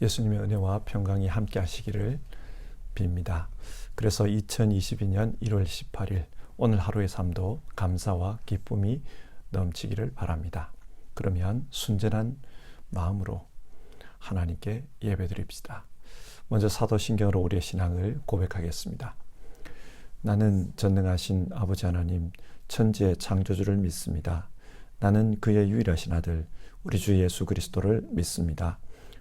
예수님의 은혜와 평강이 함께 하시기를 빕니다. 그래서 2022년 1월 18일 오늘 하루의 삶도 감사와 기쁨이 넘치기를 바랍니다. 그러면 순전한 마음으로 하나님께 예배드립시다. 먼저 사도신경으로 우리의 신앙을 고백하겠습니다. 나는 전능하신 아버지 하나님 천지의 창조주를 믿습니다. 나는 그의 유일하신 아들 우리 주 예수 그리스도를 믿습니다.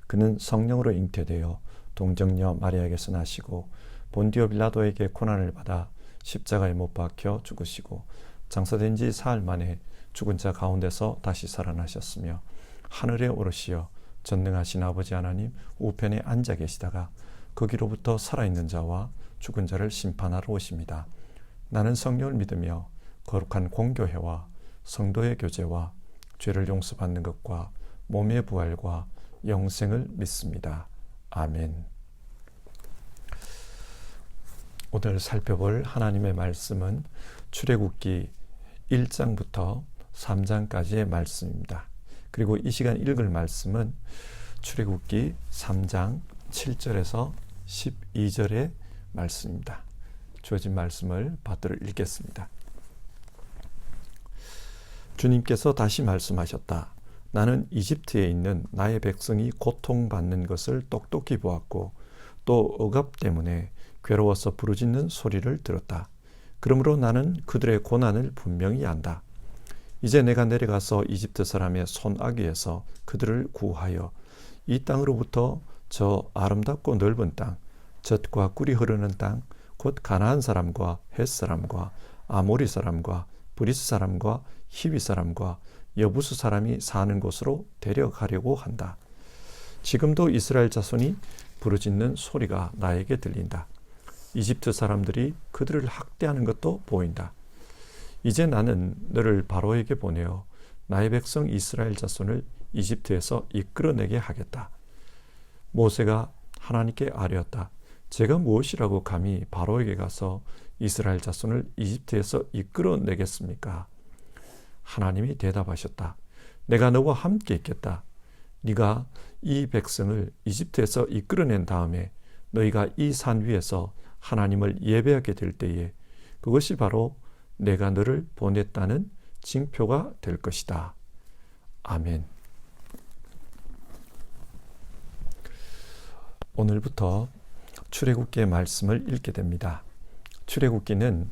그는 성령으로 잉태되어 동정녀 마리아에게서 나시고 본디오 빌라도에게 고난을 받아 십자가에 못 박혀 죽으시고 장사된 지 사흘 만에 죽은 자 가운데서 다시 살아나셨으며 하늘에 오르시어 전능하신 아버지 하나님 우편에 앉아 계시다가 거기로부터 살아있는 자와 죽은 자를 심판하러 오십니다. 나는 성령을 믿으며 거룩한 공교회와 성도의 교제와 죄를 용서받는 것과 몸의 부활과 영생을 믿습니다. 아멘. 오늘 살펴볼 하나님의 말씀은 출애굽기 1장부터 3장까지의 말씀입니다. 그리고 이 시간 읽을 말씀은 출애굽기 3장 7절에서 12절의 말씀입니다. 주어진 말씀을 받들어 읽겠습니다. 주님께서 다시 말씀하셨다. 나는 이집트에 있는 나의 백성이 고통받는 것을 똑똑히 보았고 또 억압 때문에 괴로워서 부르짖는 소리를 들었다. 그러므로 나는 그들의 고난을 분명히 안다. 이제 내가 내려가서 이집트 사람의 손아귀에서 그들을 구하여 이 땅으로부터 저 아름답고 넓은 땅, 젖과 꿀이 흐르는 땅, 곧 가나안 사람과 헷 사람과 아모리 사람과 브리스 사람과 히위 사람과 여부수 사람이 사는 곳으로 데려가려고 한다. 지금도 이스라엘 자손이 부르짖는 소리가 나에게 들린다. 이집트 사람들이 그들을 학대하는 것도 보인다. 이제 나는 너를 바로에게 보내어 나의 백성 이스라엘 자손을 이집트에서 이끌어내게 하겠다. 모세가 하나님께 아뢰었다. 제가 무엇이라고 감히 바로에게 가서 이스라엘 자손을 이집트에서 이끌어내겠습니까? 하나님이 대답하셨다. 내가 너와 함께 있겠다. 네가 이 백성을 이집트에서 이끌어낸 다음에 너희가 이 산 위에서 하나님을 예배하게 될 때에 그것이 바로 내가 너를 보냈다는 징표가 될 것이다. 아멘. 오늘부터 출애굽기의 말씀을 읽게 됩니다. 출애굽기는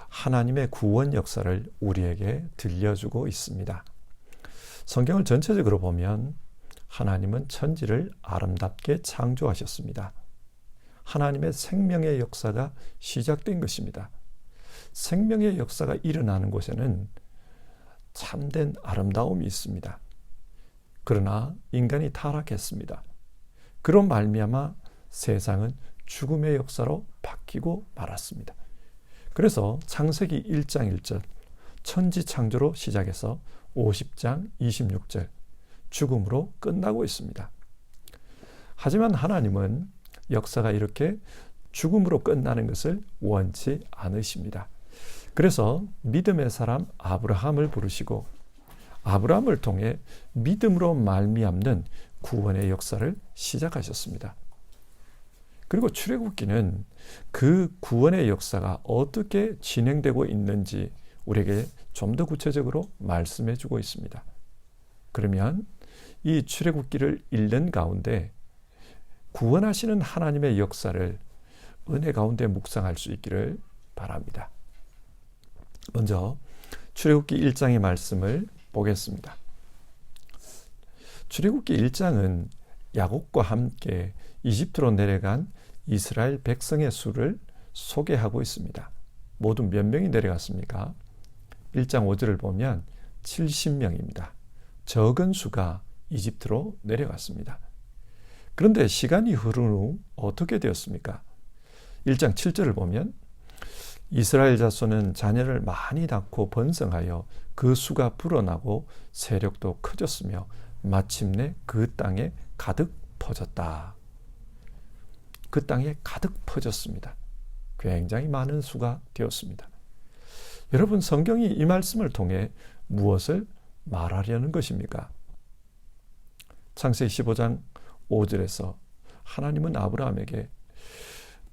하나님의 구원 역사를 우리에게 들려주고 있습니다. 성경을 전체적으로 보면 하나님은 천지를 아름답게 창조하셨습니다. 하나님의 생명의 역사가 시작된 것입니다. 생명의 역사가 일어나는 곳에는 참된 아름다움이 있습니다. 그러나 인간이 타락했습니다. 그런 말미암아 세상은 죽음의 역사로 바뀌고 말았습니다. 그래서 창세기 1장 1절 천지 창조로 시작해서 50장 26절 죽음으로 끝나고 있습니다. 하지만 하나님은 역사가 이렇게 죽음으로 끝나는 것을 원치 않으십니다. 그래서 믿음의 사람 아브라함을 부르시고 아브라함을 통해 믿음으로 말미암는 구원의 역사를 시작하셨습니다. 그리고 출애굽기는 그 구원의 역사가 어떻게 진행되고 있는지 우리에게 좀 더 구체적으로 말씀해 주고 있습니다. 그러면 이 출애굽기를 읽는 가운데 구원하시는 하나님의 역사를 은혜 가운데 묵상할 수 있기를 바랍니다. 먼저 출애굽기 1장의 말씀을 보겠습니다. 출애굽기 1장은 야곱과 함께 이집트로 내려간 이스라엘 백성의 수를 소개하고 있습니다. 모두 몇 명이 내려갔습니까? 1장 5절을 보면 70명입니다. 적은 수가 이집트로 내려갔습니다. 그런데 시간이 흐른 후 어떻게 되었습니까? 1장 7절을 보면 이스라엘 자손은 자녀를 많이 낳고 번성하여 그 수가 불어나고 세력도 커졌으며 마침내 그 땅에 가득 퍼졌다. 그 땅에 가득 퍼졌습니다. 굉장히 많은 수가 되었습니다. 여러분, 성경이 이 말씀을 통해 무엇을 말하려는 것입니까? 창세기 15장 5절에서 하나님은 아브라함에게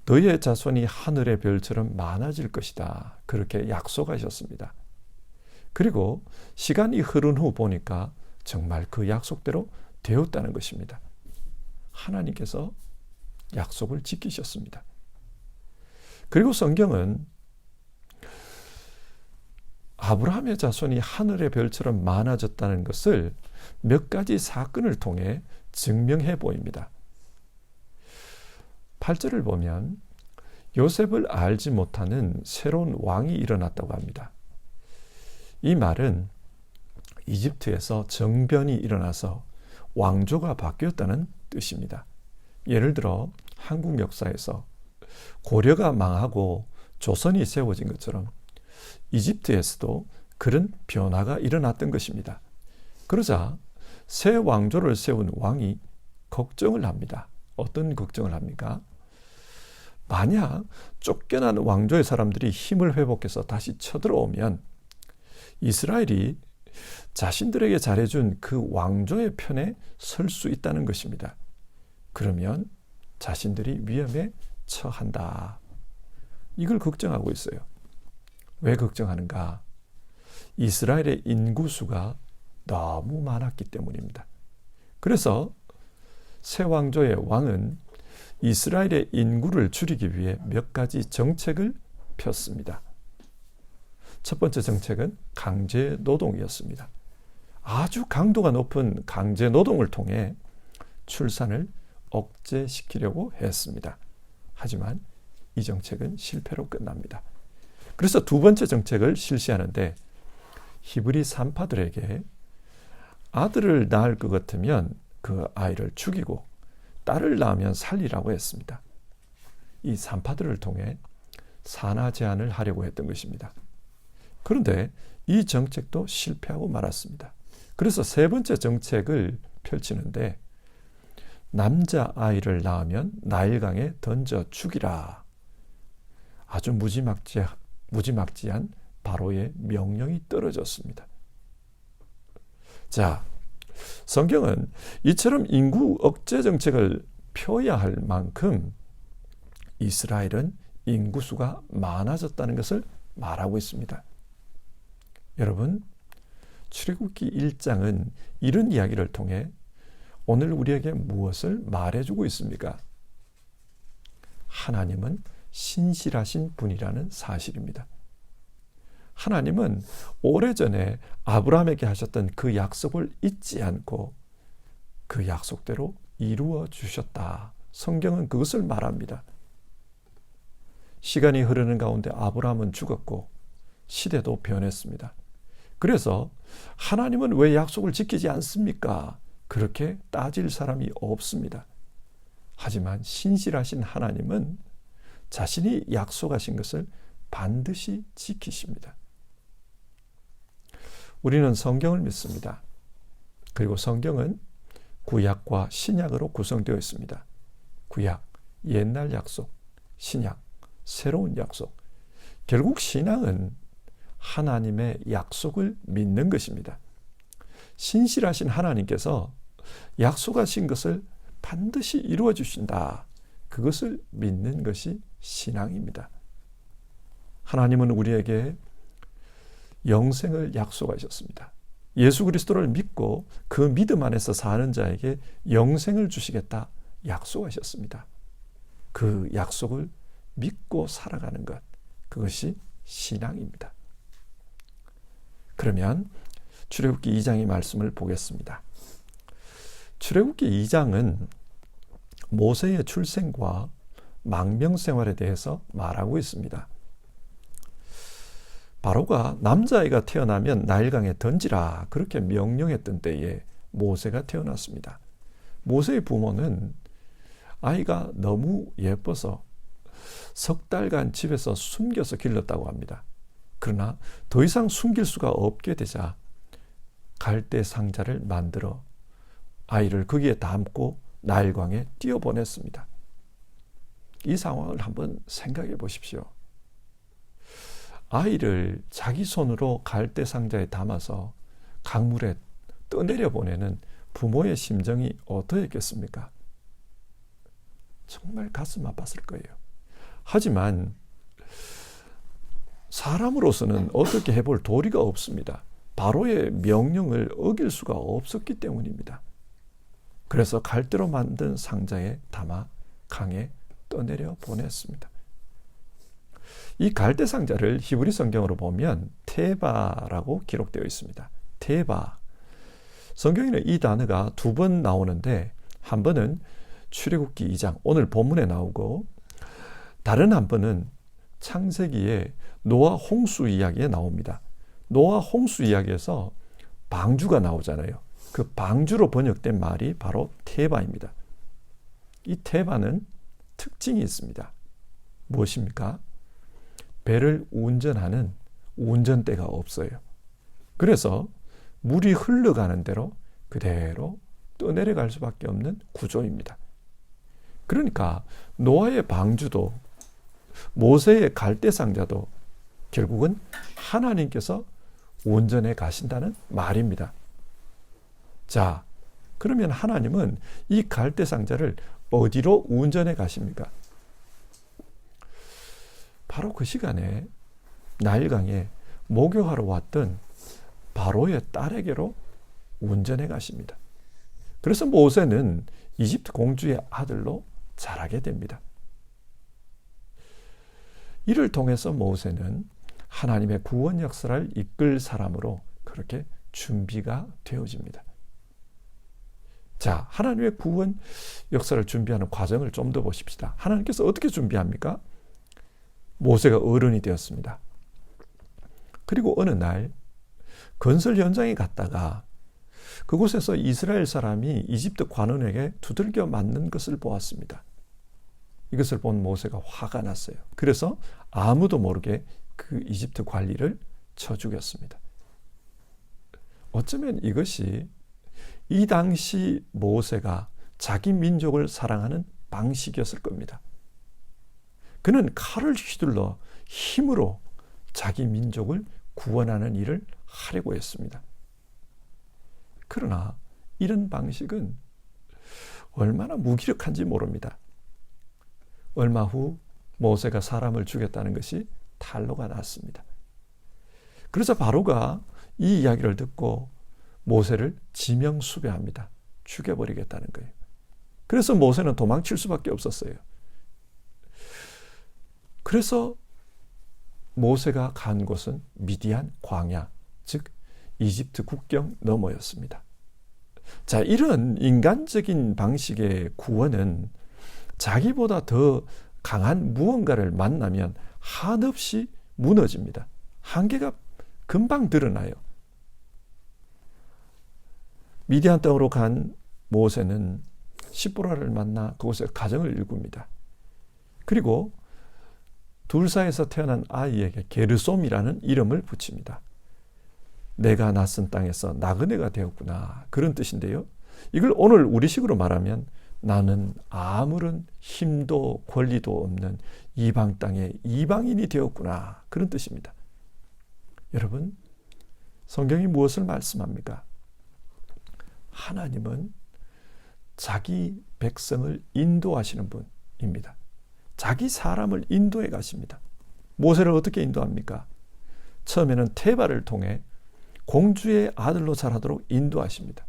너의 자손이 하늘의 별처럼 많아질 것이다. 그렇게 약속하셨습니다. 그리고 시간이 흐른 후 보니까 정말 그 약속대로 되었다는 것입니다. 하나님께서 약속을 지키셨습니다. 그리고 성경은 아브라함의 자손이 하늘의 별처럼 많아졌다는 것을 몇 가지 사건을 통해 증명해 보입니다. 8절을 보면 요셉을 알지 못하는 새로운 왕이 일어났다고 합니다. 이 말은 이집트에서 정변이 일어나서 왕조가 바뀌었다는 뜻입니다. 예를 들어 한국 역사에서 고려가 망하고 조선이 세워진 것처럼 이집트에서도 그런 변화가 일어났던 것입니다. 그러자 새 왕조를 세운 왕이 걱정을 합니다. 어떤 걱정을 합니까? 만약 쫓겨난 왕조의 사람들이 힘을 회복해서 다시 쳐들어오면 이스라엘이 자신들에게 잘해준 그 왕조의 편에 설 수 있다는 것입니다. 그러면 자신들이 위험에 처한다. 이걸 걱정하고 있어요. 왜 걱정하는가? 이스라엘의 인구수가 너무 많았기 때문입니다. 그래서 새 왕조의 왕은 이스라엘의 인구를 줄이기 위해 몇 가지 정책을 폈습니다. 첫 번째 정책은 강제 노동이었습니다. 아주 강도가 높은 강제 노동을 통해 출산을 억제시키려고 했습니다. 하지만 이 정책은 실패로 끝납니다. 그래서 두 번째 정책을 실시하는데 히브리 산파들에게 아들을 낳을 것 같으면 그 아이를 죽이고 딸을 낳으면 살리라고 했습니다. 이 산파들을 통해 산하 제한을 하려고 했던 것입니다. 그런데 이 정책도 실패하고 말았습니다. 그래서 세 번째 정책을 펼치는데 남자아이를 낳으면 나일강에 던져 죽이라. 아주 무지막지한 바로의 명령이 떨어졌습니다. 자, 성경은 이처럼 인구 억제 정책을 펴야 할 만큼 이스라엘은 인구수가 많아졌다는 것을 말하고 있습니다. 여러분, 출애굽기 1장은 이런 이야기를 통해 오늘 우리에게 무엇을 말해주고 있습니까? 하나님은 신실하신 분이라는 사실입니다. 하나님은 오래전에 아브라함에게 하셨던 그 약속을 잊지 않고 그 약속대로 이루어 주셨다. 성경은 그것을 말합니다. 시간이 흐르는 가운데 아브라함은 죽었고 시대도 변했습니다. 그래서 하나님은 왜 약속을 지키지 않습니까? 그렇게 따질 사람이 없습니다. 하지만 신실하신 하나님은 자신이 약속하신 것을 반드시 지키십니다. 우리는 성경을 믿습니다. 그리고 성경은 구약과 신약으로 구성되어 있습니다. 구약, 옛날 약속, 신약, 새로운 약속. 결국 신앙은 하나님의 약속을 믿는 것입니다. 신실하신 하나님께서 약속하신 것을 반드시 이루어 주신다. 그것을 믿는 것이 신앙입니다. 하나님은 우리에게 영생을 약속하셨습니다. 예수 그리스도를 믿고 그 믿음 안에서 사는 자에게 영생을 주시겠다 약속하셨습니다. 그 약속을 믿고 살아가는 것, 그것이 신앙입니다. 그러면 출애굽기 2장의 말씀을 보겠습니다. 출애굽기 2장은 모세의 출생과 망명생활에 대해서 말하고 있습니다. 바로가 남자아이가 태어나면 나일강에 던지라 그렇게 명령했던 때에 모세가 태어났습니다. 모세의 부모는 아이가 너무 예뻐서 석 달간 집에서 숨겨서 길렀다고 합니다. 그러나 더 이상 숨길 수가 없게 되자 갈대 상자를 만들어 아이를 거기에 담고 나일강에 띄어보냈습니다. 이 상황을 한번 생각해 보십시오. 아이를 자기 손으로 갈대 상자에 담아서 강물에 떠내려 보내는 부모의 심정이 어떠했겠습니까? 정말 가슴 아팠을 거예요. 하지만 사람으로서는 어떻게 해볼 도리가 없습니다. 바로의 명령을 어길 수가 없었기 때문입니다. 그래서 갈대로 만든 상자에 담아 강에 떠내려 보냈습니다. 이 갈대 상자를 히브리 성경으로 보면 테바라고 기록되어 있습니다. 테바. 성경에는 이 단어가 2번 나오는데 한 번은 출애굽기 2장 오늘 본문에 나오고 다른 한 번은 창세기의 노아 홍수 이야기에 나옵니다. 노아 홍수 이야기에서 방주가 나오잖아요. 그 방주로 번역된 말이 바로 테바입니다. 이 테바는 특징이 있습니다. 무엇입니까? 배를 운전하는 운전대가 없어요. 그래서 물이 흘러가는 대로 그대로 떠내려갈 수밖에 없는 구조입니다. 그러니까 노아의 방주도 모세의 갈대 상자도 결국은 하나님께서 운전해 가신다는 말입니다. 자, 그러면 하나님은 이 갈대 상자를 어디로 운전해 가십니까? 바로 그 시간에 나일강에 목욕하러 왔던 바로의 딸에게로 운전해 가십니다. 그래서 모세는 이집트 공주의 아들로 자라게 됩니다. 이를 통해서 모세는 하나님의 구원 역사를 이끌 사람으로 그렇게 준비가 되어집니다. 자, 하나님의 구원 역사를 준비하는 과정을 좀 더 보십시다. 하나님께서 어떻게 준비합니까? 모세가 어른이 되었습니다. 그리고 어느 날 건설 현장에 갔다가 그곳에서 이스라엘 사람이 이집트 관원에게 두들겨 맞는 것을 보았습니다. 이것을 본 모세가 화가 났어요. 그래서 아무도 모르게 그 이집트 관리를 쳐 죽였습니다. 어쩌면 이것이 이 당시 모세가 자기 민족을 사랑하는 방식이었을 겁니다. 그는 칼을 휘둘러 힘으로 자기 민족을 구원하는 일을 하려고 했습니다. 그러나 이런 방식은 얼마나 무기력한지 모릅니다. 얼마 후 모세가 사람을 죽였다는 것이 탄로가 났습니다. 그래서 바로가 이 이야기를 듣고 모세를 지명수배합니다. 죽여버리겠다는 거예요. 그래서 모세는 도망칠 수밖에 없었어요. 그래서 모세가 간 곳은 미디안 광야, 즉 이집트 국경 너머였습니다. 자, 이런 인간적인 방식의 구원은 자기보다 더 강한 무언가를 만나면 한없이 무너집니다. 한계가 금방 드러나요. 미디안 땅으로 간 모세는 시보라를 만나 그곳에 가정을 일굽니다. 그리고 둘 사이에서 태어난 아이에게 게르솜이라는 이름을 붙입니다. 내가 낯선 땅에서 나그네가 되었구나, 그런 뜻인데요. 이걸 오늘 우리식으로 말하면 나는 아무런 힘도 권리도 없는 이방 땅의 이방인이 되었구나, 그런 뜻입니다. 여러분, 성경이 무엇을 말씀합니까? 하나님은 자기 백성을 인도하시는 분입니다. 자기 사람을 인도해 가십니다. 모세를 어떻게 인도합니까? 처음에는 테바를 통해 공주의 아들로 자라도록 인도하십니다.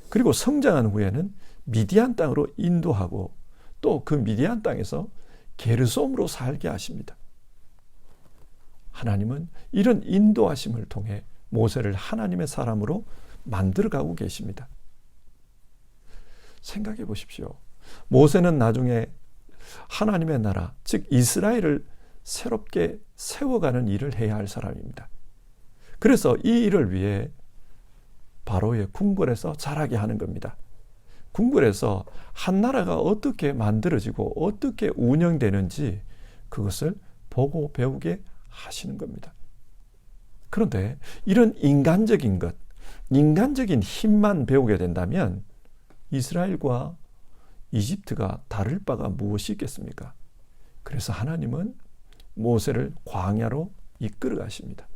그리고 성장한 후에는 미디안 땅으로 인도하고 또 그 미디안 땅에서 게르솜으로 살게 하십니다. 하나님은 이런 인도하심을 통해 모세를 하나님의 사람으로 만들어가고 계십니다. 생각해 보십시오. 모세는 나중에 하나님의 나라, 즉 이스라엘을 새롭게 세워가는 일을 해야 할 사람입니다. 그래서 이 일을 위해 바로의 궁궐에서 자라게 하는 겁니다. 궁궐에서 한 나라가 어떻게 만들어지고 어떻게 운영되는지 그것을 보고 배우게 하시는 겁니다. 그런데 이런 인간적인 것, 인간적인 힘만 배우게 된다면 이스라엘과 이집트가 다를 바가 무엇이 있겠습니까? 그래서 하나님은 모세를 광야로 이끌어 가십니다.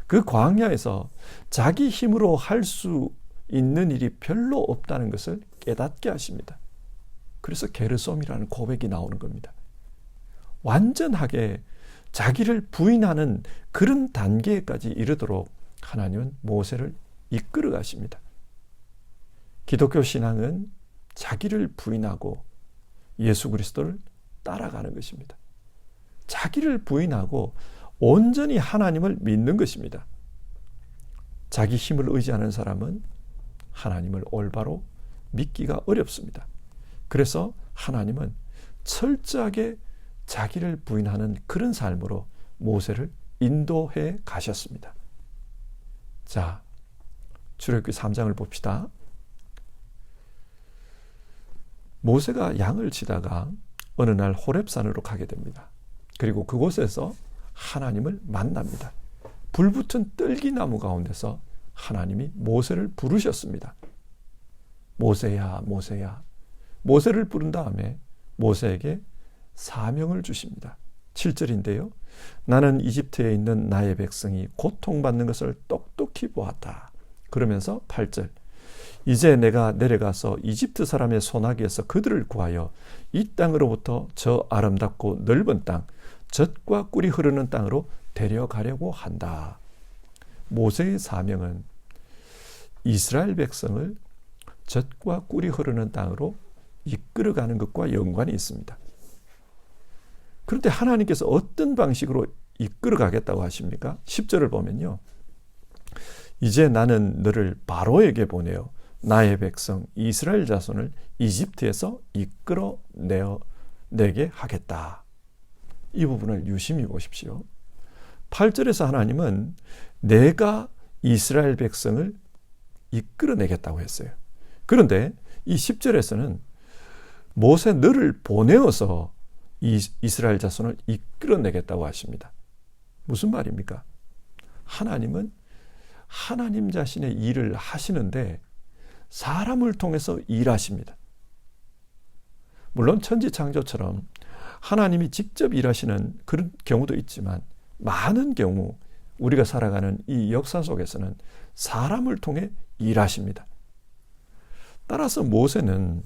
그 광야에서 자기 힘으로 할 수 있는 일이 별로 없다는 것을 깨닫게 하십니다. 그래서 게르솜이라는 고백이 나오는 겁니다. 완전하게 자기를 부인하는 그런 단계까지 이르도록 하나님은 모세를 이끌어 가십니다. 기독교 신앙은 자기를 부인하고 예수 그리스도를 따라가는 것입니다. 자기를 부인하고 온전히 하나님을 믿는 것입니다. 자기 힘을 의지하는 사람은 하나님을 올바로 믿기가 어렵습니다. 그래서 하나님은 철저하게 자기를 부인하는 그런 삶으로 모세를 인도해 가셨습니다. 자, 출애굽기 3장을 봅시다. 모세가 양을 치다가 어느 날 호렙산으로 가게 됩니다. 그리고 그곳에서 하나님을 만납니다. 불붙은 떨기나무 가운데서 하나님이 모세를 부르셨습니다. 모세야, 모세야. 모세를 부른 다음에 모세에게 사명을 주십니다. 7절인데요. 나는 이집트에 있는 나의 백성이 고통받는 것을 똑똑히 보았다. 그러면서 8절. 이제 내가 내려가서 이집트 사람의 손아귀에서 그들을 구하여 이 땅으로부터 저 아름답고 넓은 땅, 젖과 꿀이 흐르는 땅으로 데려가려고 한다. 모세의 사명은 이스라엘 백성을 젖과 꿀이 흐르는 땅으로 이끌어가는 것과 연관이 있습니다. 그런데 하나님께서 어떤 방식으로 이끌어가겠다고 하십니까? 10절을 보면요. 이제 나는 너를 바로에게 보내어 나의 백성 이스라엘 자손을 이집트에서 이끌어내게 하겠다. 이 부분을 유심히 보십시오. 8절에서 하나님은 내가 이스라엘 백성을 이끌어내겠다고 했어요. 그런데 이 10절에서는 모세 너를 보내어서 이스라엘 자손을 이끌어내겠다고 하십니다. 무슨 말입니까? 하나님은 하나님 자신의 일을 하시는데 사람을 통해서 일하십니다. 물론 천지창조처럼 하나님이 직접 일하시는 그런 경우도 있지만 많은 경우 우리가 살아가는 이 역사 속에서는 사람을 통해 일하십니다. 따라서 모세는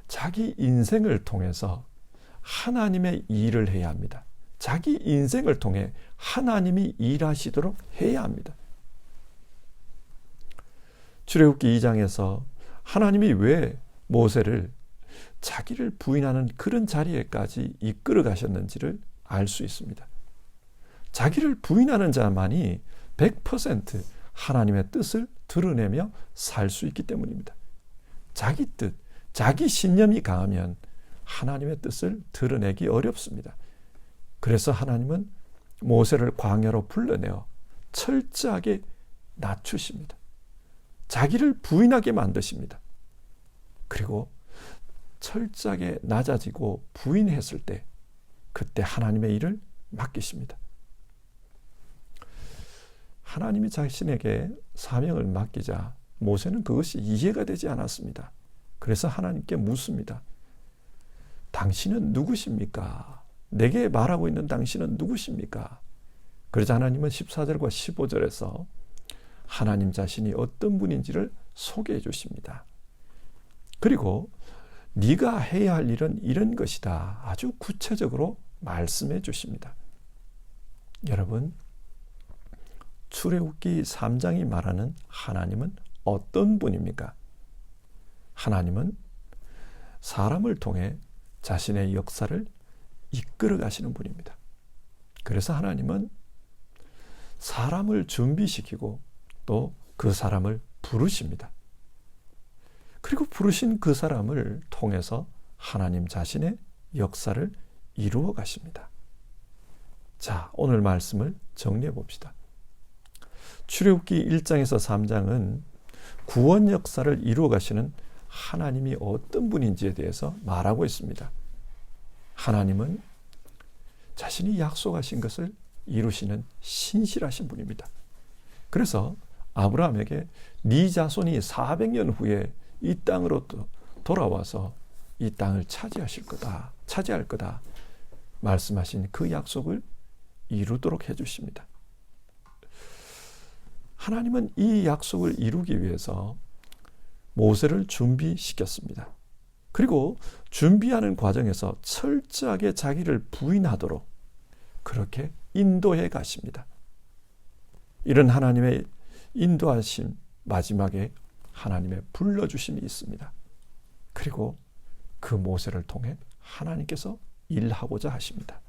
자기 인생을 통해서 하나님의 일을 해야 합니다. 자기 인생을 통해 하나님이 일하시도록 해야 합니다. 출애굽기 2장에서 하나님이 왜 모세를 자기를 부인하는 그런 자리에까지 이끌어 가셨는지를 알 수 있습니다. 자기를 부인하는 자만이 100% 하나님의 뜻을 드러내며 살 수 있기 때문입니다. 자기 뜻, 자기 신념이 강하면 하나님의 뜻을 드러내기 어렵습니다. 그래서 하나님은 모세를 광야로 불러내어 철저하게 낮추십니다. 자기를 부인하게 만드십니다. 그리고 철저하게 낮아지고 부인했을 때 그때 하나님의 일을 맡기십니다. 하나님이 자신에게 사명을 맡기자 모세는 그것이 이해가 되지 않았습니다. 그래서 하나님께 묻습니다. 당신은 누구십니까? 내게 말하고 있는 당신은 누구십니까? 그러자 하나님은 14절과 15절에서 하나님 자신이 어떤 분인지를 소개해 주십니다. 그리고 네가 해야 할 일은 이런 것이다. 아주 구체적으로 말씀해 주십니다. 여러분, 출애굽기 3장이 말하는 하나님은 어떤 분입니까? 하나님은 사람을 통해 자신의 역사를 이끌어 가시는 분입니다. 그래서 하나님은 사람을 준비시키고 또 그 사람을 부르십니다. 그리고 부르신 그 사람을 통해서 하나님 자신의 역사를 이루어 가십니다. 자, 오늘 말씀을 정리해 봅시다. 출애굽기 1장에서 3장은 구원 역사를 이루어 가시는 하나님이 어떤 분인지에 대해서 말하고 있습니다. 하나님은 자신이 약속하신 것을 이루시는 신실하신 분입니다. 그래서 아브라함에게 네 자손이 400년 후에 이 땅으로 돌아와서 이 땅을 차지할 거다 말씀하신 그 약속을 이루도록 해주십니다. 하나님은 이 약속을 이루기 위해서 모세를 준비시켰습니다. 그리고 준비하는 과정에서 철저하게 자기를 부인하도록 그렇게 인도해 가십니다. 이런 하나님의 인도하심, 마지막에 하나님의 불러주심이 있습니다. 그리고 그 모세를 통해 하나님께서 일하고자 하십니다.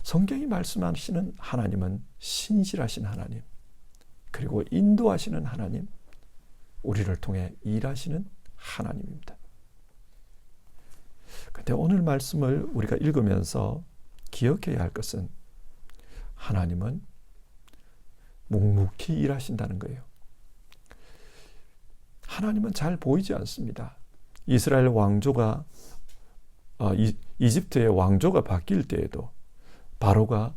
성경이 말씀하시는 하나님은 신실하신 하나님, 그리고 인도하시는 하나님, 우리를 통해 일하시는 하나님입니다. 그런데 오늘 말씀을 우리가 읽으면서 기억해야 할 것은 하나님은 묵묵히 일하신다는 거예요. 하나님은 잘 보이지 않습니다. 이스라엘 왕조가 이집트의 왕조가 바뀔 때에도, 바로가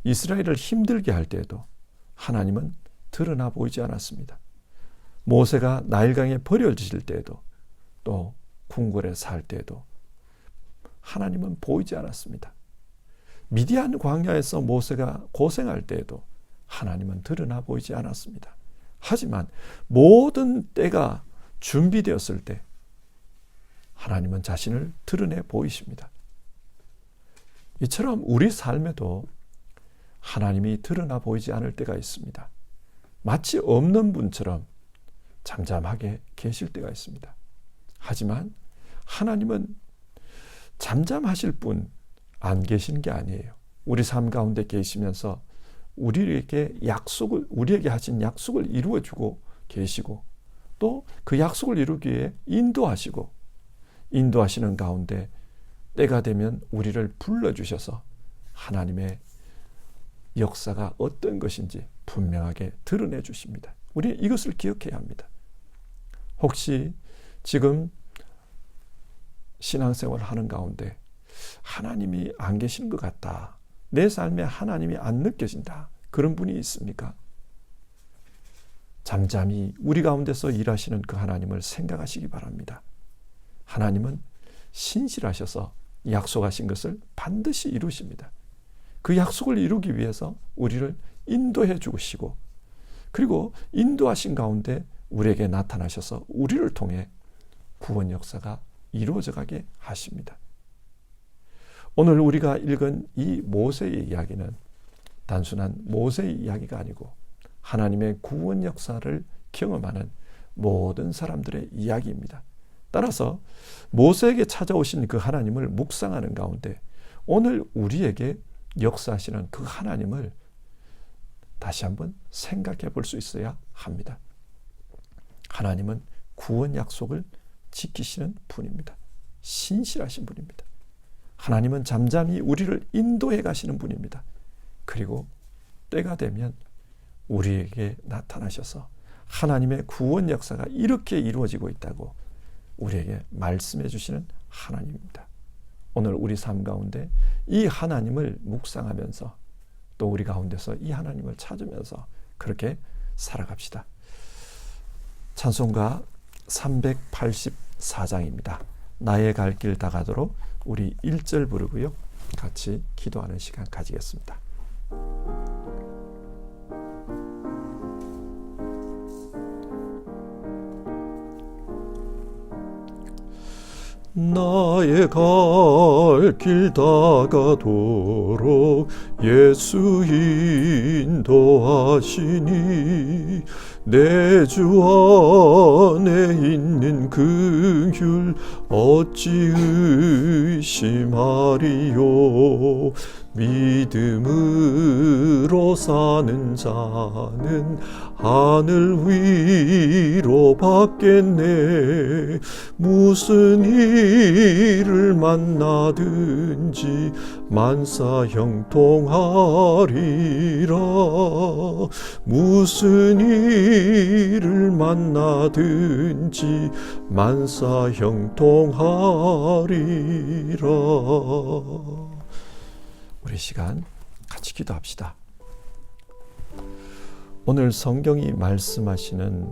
이스라엘을 힘들게 할 때에도 하나님은 드러나 보이지 않았습니다. 모세가 나일강에 버려질 때에도, 또 궁궐에 살 때에도 하나님은 보이지 않았습니다. 미디안 광야에서 모세가 고생할 때에도 하나님은 드러나 보이지 않았습니다. 하지만 모든 때가 준비되었을 때 하나님은 자신을 드러내 보이십니다. 이처럼 우리 삶에도 하나님이 드러나 보이지 않을 때가 있습니다. 마치 없는 분처럼 잠잠하게 계실 때가 있습니다. 하지만 하나님은 잠잠하실 분 안 계시는 게 아니에요. 우리 삶 가운데 계시면서 우리에게 하신 약속을 이루어주고 계시고, 또 그 약속을 이루기 위해 인도하시고, 인도하시는 가운데 때가 되면 우리를 불러주셔서 하나님의 역사가 어떤 것인지 분명하게 드러내 주십니다. 우리는 이것을 기억해야 합니다. 혹시 지금 신앙생활을 하는 가운데 하나님이 안 계시는 것 같다, 내 삶에 하나님이 안 느껴진다, 그런 분이 있습니까? 잠잠히 우리 가운데서 일하시는 그 하나님을 생각하시기 바랍니다. 하나님은 신실하셔서 약속하신 것을 반드시 이루십니다. 그 약속을 이루기 위해서 우리를 인도해 주시고, 그리고 인도하신 가운데 우리에게 나타나셔서 우리를 통해 구원 역사가 이루어져 가게 하십니다. 오늘 우리가 읽은 이 모세의 이야기는 단순한 모세의 이야기가 아니고 하나님의 구원 역사를 경험하는 모든 사람들의 이야기입니다. 따라서 모세에게 찾아오신 그 하나님을 묵상하는 가운데 오늘 우리에게 역사하시는 그 하나님을 다시 한번 생각해 볼 수 있어야 합니다. 하나님은 구원 약속을 지키시는 분입니다. 신실하신 분입니다. 하나님은 잠잠히 우리를 인도해 가시는 분입니다. 그리고 때가 되면 우리에게 나타나셔서 하나님의 구원 역사가 이렇게 이루어지고 있다고 우리에게 말씀해 주시는 하나님입니다. 오늘 우리 삶 가운데 이 하나님을 묵상하면서 또 우리 가운데서 이 하나님을 찾으면서 그렇게 살아갑시다. 찬송가 384장입니다. 나의 갈 길 다가도록 우리 1절 부르고요. 같이 기도하는 시간 가지겠습니다. 나의 갈 길 다가도록 예수 인도하시니 내 주 안에 있는 그 길 어찌 의심하리요. 믿음으로 사는 자는 하늘 위로 받겠네. 무슨 일을 만나든지 만사 형통하리라. 무슨 일을 만나든지 만사 형통하리라. 우리 시간 같이 기도합시다. 오늘 성경이 말씀하시는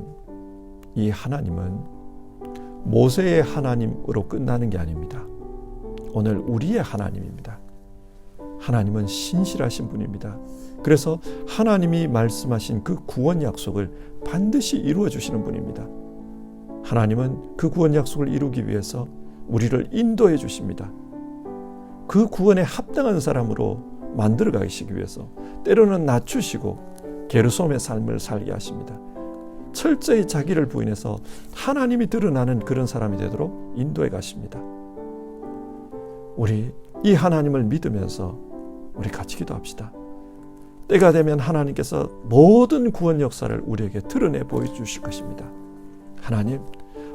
이 하나님은 모세의 하나님으로 끝나는 게 아닙니다. 오늘 우리의 하나님입니다. 하나님은 신실하신 분입니다. 그래서 하나님이 말씀하신 그 구원 약속을 반드시 이루어 주시는 분입니다. 하나님은 그 구원 약속을 이루기 위해서 우리를 인도해 주십니다. 그 구원에 합당한 사람으로 만들어 가시기 위해서 때로는 낮추시고 게르솜의 삶을 살게 하십니다. 철저히 자기를 부인해서 하나님이 드러나는 그런 사람이 되도록 인도해 가십니다. 우리 이 하나님을 믿으면서 우리 같이 기도합시다. 때가 되면 하나님께서 모든 구원 역사를 우리에게 드러내 보여주실 것입니다. 하나님,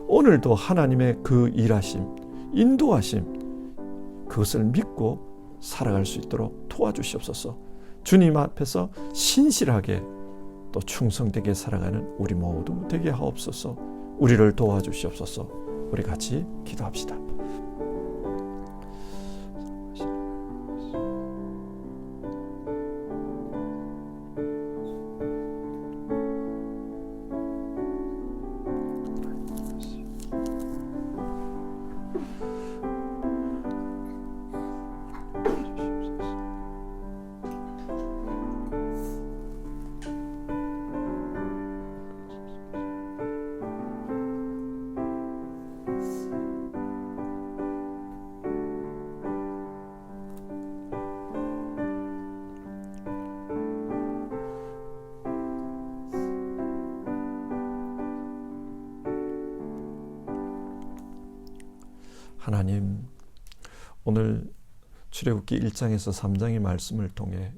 오늘도 하나님의 그 일하심, 인도하심, 그것을 믿고 살아갈 수 있도록 도와주시옵소서. 주님 앞에서 신실하게 또 충성되게 살아가는 우리 모두 되게 하옵소서. 우리를 도와주시옵소서. 우리 같이 기도합시다. 하나님, 오늘 출애굽기 1장에서 3장의 말씀을 통해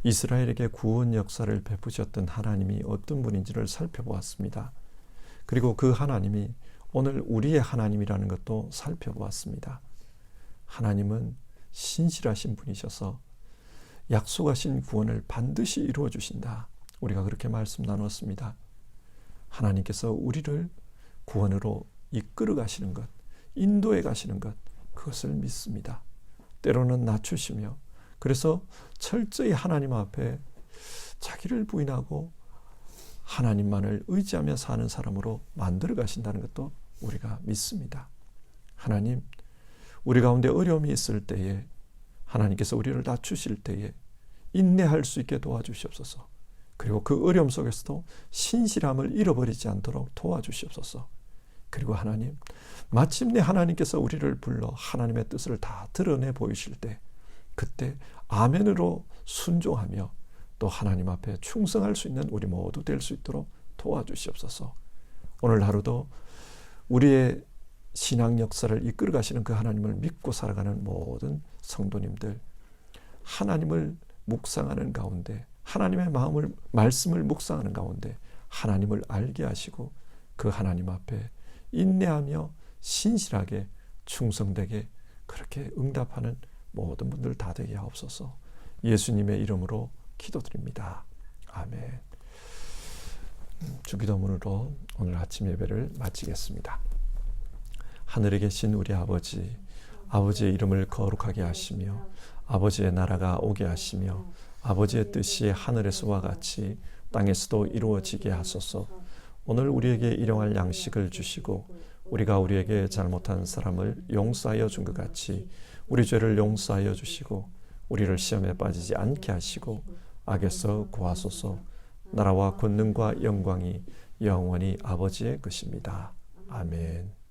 이스라엘에게 구원 역사를 베푸셨던 하나님이 어떤 분인지를 살펴보았습니다. 그리고 그 하나님이 오늘 우리의 하나님이라는 것도 살펴보았습니다. 하나님은 신실하신 분이셔서 약속하신 구원을 반드시 이루어 주신다. 우리가 그렇게 말씀 나눴습니다. 하나님께서 우리를 구원으로 이끌어 가시는 것, 인도해 가시는 것, 그것을 믿습니다. 때로는 낮추시며, 그래서 철저히 하나님 앞에 자기를 부인하고 하나님만을 의지하며 사는 사람으로 만들어 가신다는 것도 우리가 믿습니다. 하나님, 우리 가운데 어려움이 있을 때에 하나님께서 우리를 낮추실 때에 인내할 수 있게 도와주시옵소서. 그리고 그 어려움 속에서도 신실함을 잃어버리지 않도록 도와주시옵소서. 그리고 하나님, 마침내 하나님께서 우리를 불러 하나님의 뜻을 다 드러내 보이실 때, 그때 아멘으로 순종하며 또 하나님 앞에 충성할 수 있는 우리 모두 될 수 있도록 도와주시옵소서. 오늘 하루도 우리의 신앙 역사를 이끌어 가시는 그 하나님을 믿고 살아가는 모든 성도님들, 하나님을 묵상하는 가운데, 하나님의 말씀을 묵상하는 가운데 하나님을 알게 하시고 그 하나님 앞에 인내하며 신실하게 충성되게 그렇게 응답하는 모든 분들 다 되게 하옵소서. 예수님의 이름으로 기도드립니다. 아멘. 주기도문으로 오늘 아침 예배를 마치겠습니다. 하늘에 계신 우리 아버지, 아버지의 이름을 거룩하게 하시며 아버지의 나라가 오게 하시며 아버지의 뜻이 하늘에서와 같이 땅에서도 이루어지게 하소서. 오늘 우리에게 일용할 양식을 주시고 우리가 우리에게 잘못한 사람을 용서하여 준 것 같이 우리 죄를 용서하여 주시고 우리를 시험에 빠지지 않게 하시고 악에서 구하소서. 나라와 권능과 영광이 영원히 아버지의 것입니다. 아멘.